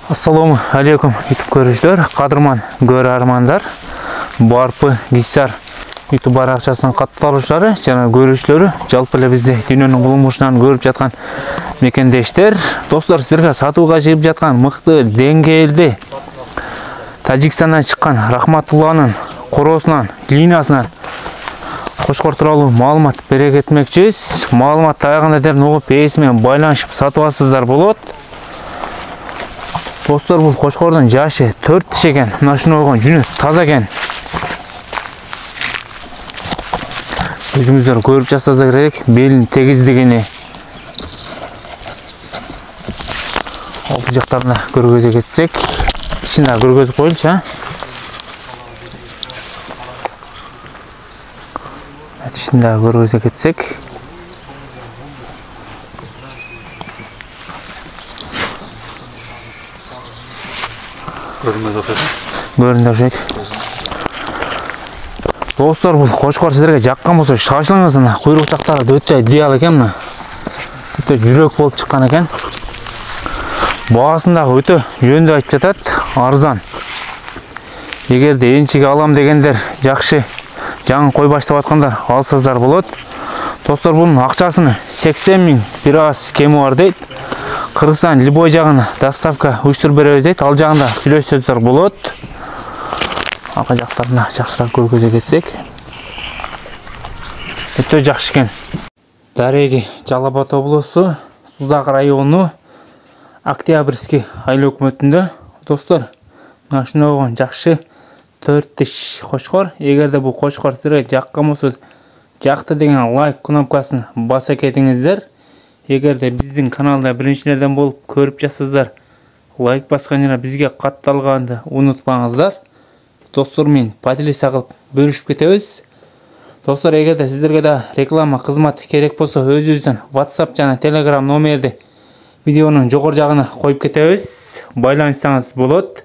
Assalamu alaikum YouTube көрүүчүлөр, кадырман көрө армандар, барпы гисар YouTube баракчасынын катталуучулары жана көрүүчүлөрү, жалпы эле бизди дүйнөнүн булмушунан көрүп жаткан мекендештер, достор, сиздерге сатууга чыгып жаткан мыкты деңгээлде Тажикстандан чыккан Рахматулланын короосунан, линиясынан Кошкор тууралуу маалымат бере кетмекчибиз. Маалымат аягында дерин угуп, ээси менен байланышып сатып алсаңыздар болот. Достор, бұл Қошқордың жашы 4 тиш екен. Мына шуну койгон жүнү таза екен. Өзүңүздөр көрүп жатсаңыздар керек, белин тегиздигини. Ал жактарына көргөзө кетсек, ичинде көргөзүп коелучу, а? Ичинде көргөзө кетсек. Көрүндү окшойт. Достор, бул Кошкор сиздерге жаккан болсо шашылыңыз, куйрук жактары өтө идеал экен, мына. Өтө жүрөк болуп чыккан экен. Баасын дагы өтө жөндөй айтып жатат, арзан. Эгерде энчиге алам дегендер, жакшы жаңы кой баштап аткандар алсаңыздар болот. Достор, бунун акчасын 80 000 бир аз кеми бар дейт. Кыргызстан любой жагына доставка уюштуруп беребиз дейт. Ал жагында сүйлөшсөздөр болот. Арка жактарына жакшыраак көргөзө кетсек. Өтө жакшы экен. Дареги Жалал Абад облусу, Сузак району, Октябрьский айыл өкмөтүндө. Достор, мына ушуну койгон жакшы 4 тиш Кошкор. Эгерде бул Кошкор сиздерге жаккан болсо, жакты деген лайк кнопкасын баса кетиңиздер. Эгерде биздин каналда биринчилерден болуп көрүп жатсаңыздар, лайк баскан жана бизге катталганды унутпаңыздар. Достор, мен поделиться кылып бөлүшүп кетебиз. Достор, эгерде сиздерге да реклама кызматы керек болсо, өзүбүздүн WhatsApp жана Telegram номерди видеонун жогору жагына коюп кетебиз. Байланышсаңыз болот.